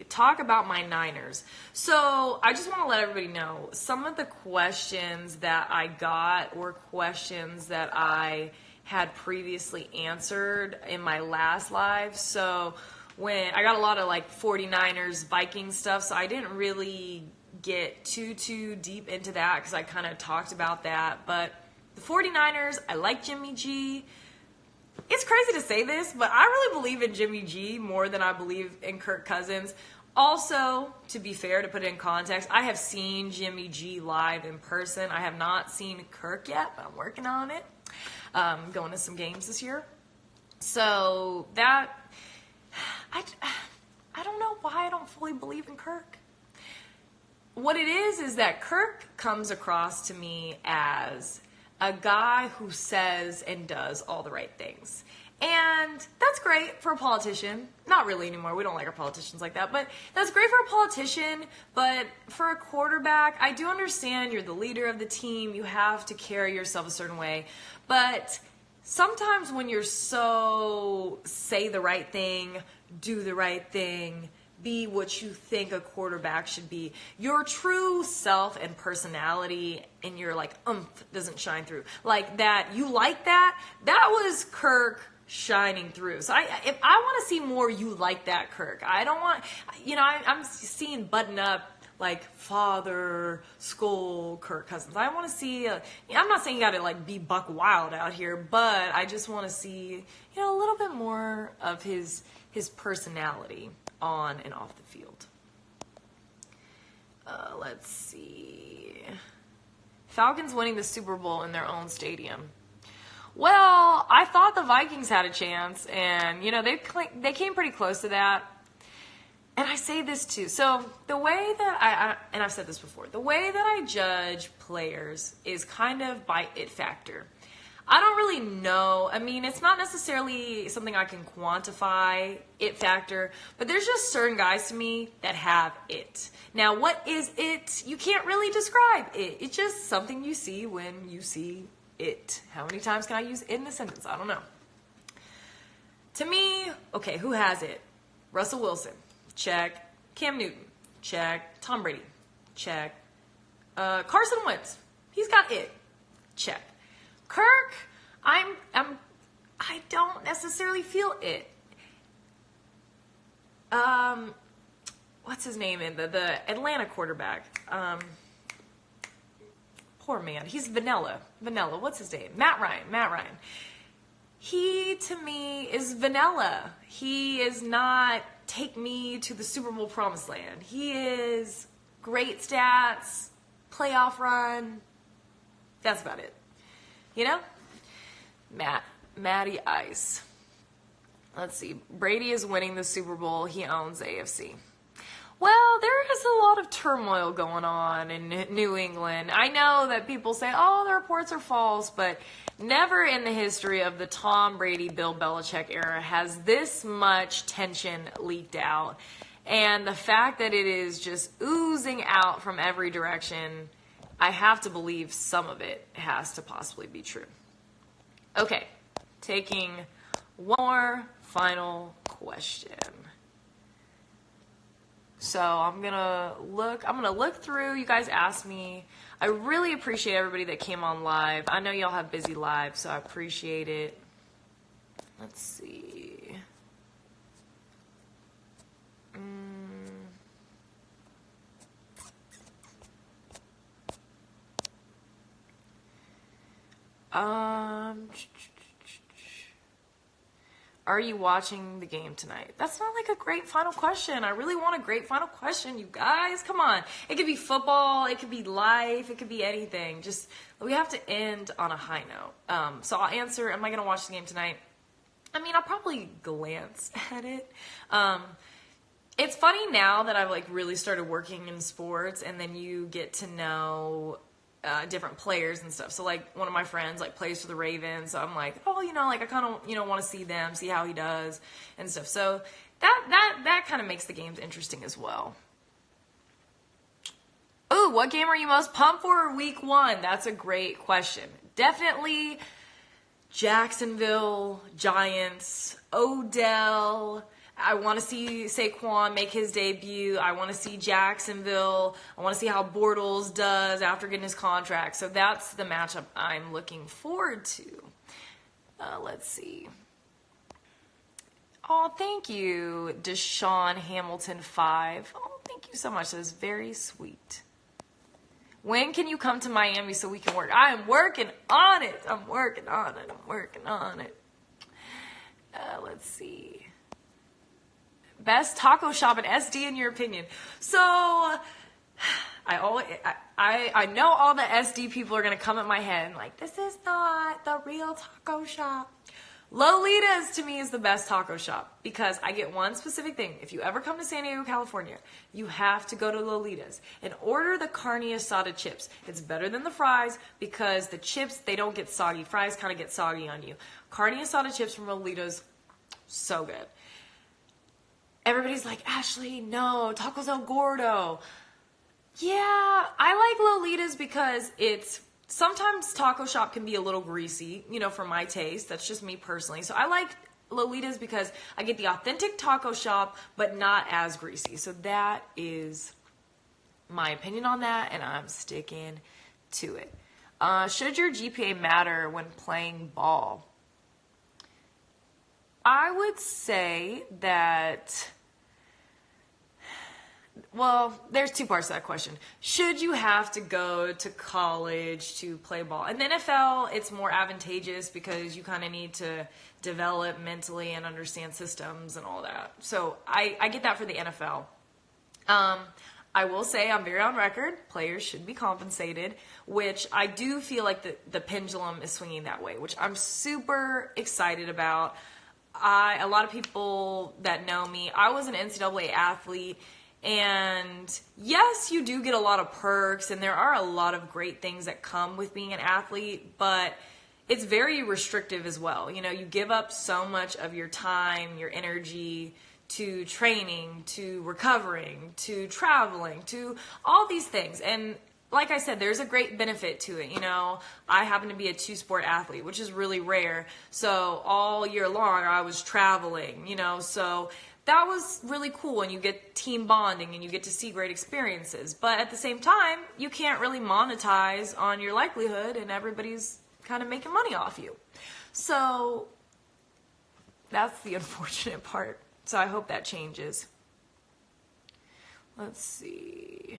talk about my Niners. So I just want to let everybody know some of the questions that I got were questions that I had previously answered in my last live. So when I got a lot of like 49ers, Vikings stuff, so I didn't really get too deep into that because I kind of talked about that. But the 49ers, I like Jimmy G. It's crazy to say this, but I really believe in Jimmy G more than I believe in Kirk Cousins. Also, to be fair, to put it in context, I have seen Jimmy G live in person. I have not seen Kirk yet, but I'm working on it. Going to some games this year. So that, I don't know why I don't fully believe in Kirk. What it is that Kirk comes across to me as a guy who says and does all the right things. And that's great for a politician. Not really anymore. We don't like our politicians like that. But that's great for a politician. But for a quarterback, I do understand you're the leader of the team. You have to carry yourself a certain way. But sometimes when you're so say the right thing, do the right thing, be what you think a quarterback should be, your true self and personality and your like doesn't shine through. Like that, you like that? That was Kirk shining through. So if I want to see more you like that Kirk. I don't want, I'm seeing button up like father skull Kirk Cousins. I want to see, I'm not saying you got to like be buck wild out here, but I just want to see, a little bit more of his personality on and off the field. Let's see. Falcons winning the Super Bowl in their own stadium. Well, I thought the Vikings had a chance, and, they came pretty close to that. And I say this too. So the way that and I've said this before, the way that I judge players is kind of by it factor. I don't really know. I mean, it's not necessarily something I can quantify, it factor, but there's just certain guys to me that have it. Now, what is it? You can't really describe it. It's just something you see when you see it. How many times can I use it in a sentence? I don't know. To me, okay, who has it? Russell Wilson, check. Cam Newton, check. Tom Brady, check. Carson Wentz, he's got it, check. Kirk, I don't necessarily feel it. What's his name in the Atlanta quarterback? Poor man, he's vanilla. What's his name? Matt Ryan. He to me is vanilla. He is not take me to the Super Bowl promised land. He is great stats, playoff run. That's about it. Matty Ice. Let's see. Brady is winning the Super Bowl. He owns AFC. Well, there is a lot of turmoil going on in New England. I know that people say, oh, the reports are false, but never in the history of the Tom Brady, Bill Belichick era has this much tension leaked out. And the fact that it is just oozing out from every direction, I have to believe some of it has to possibly be true. Okay, taking one more final question. So I'm gonna look through. You guys asked me. I really appreciate everybody that came on live. I know y'all have busy lives, so I appreciate it. Let's see. Are you watching the game tonight? That's not like a great final question. I really want a great final question, you guys. Come on. It could be football. It could be life. It could be anything. Just, we have to end on a high note. So I'll answer, am I going to watch the game tonight? I mean, I'll probably glance at it. It's funny now that I've like really started working in sports, and then you get to know different players and stuff. So like one of my friends like plays for the Ravens. So I'm like, oh, like I kind of, want to see them, see how he does and stuff. So that kind of makes the games interesting as well. Ooh, what game are you most pumped for week 1? That's a great question. Definitely Jacksonville, Giants, Odell. I want to see Saquon make his debut. I want to see Jacksonville. I want to see how Bortles does after getting his contract. So that's the matchup I'm looking forward to. Let's see. Oh, thank you, DeSean Hamilton 5. Oh, thank you so much. That is very sweet. When can you come to Miami so we can work? I am working on it. I'm working on it. Let's see. Best taco shop in SD in your opinion. So I know all the SD people are gonna come at my head and like, this is not the real taco shop. Lolita's to me is the best taco shop because I get one specific thing. If you ever come to San Diego, California, you have to go to Lolita's and order the carne asada chips. It's better than the fries because the chips, they don't get soggy. Fries kind of get soggy on you. Carne asada chips from Lolita's, so good. Everybody's like, Ashley, no, Tacos El Gordo. Yeah, I like Lolita's because sometimes taco shop can be a little greasy, for my taste. That's just me personally. So I like Lolita's because I get the authentic taco shop, but not as greasy. So that is my opinion on that, and I'm sticking to it. Should your GPA matter when playing ball? I would say that, well, there's two parts to that question. Should you have to go to college to play ball? In the NFL, it's more advantageous because you kind of need to develop mentally and understand systems and all that. So I get that for the NFL. I will say I'm very on record. Players should be compensated, which I do feel like the pendulum is swinging that way, which I'm super excited about. A lot of people that know me, I was an NCAA athlete, and yes, you do get a lot of perks, and there are a lot of great things that come with being an athlete, but it's very restrictive as well. You give up so much of your time, your energy to training, to recovering, to traveling, to all these things. And like I said, there's a great benefit to it. I happen to be a two-sport athlete, which is really rare. So all year long, I was traveling, so that was really cool. And you get team bonding and you get to see great experiences. But at the same time, you can't really monetize on your livelihood and everybody's kind of making money off you. So that's the unfortunate part. So I hope that changes. Let's see.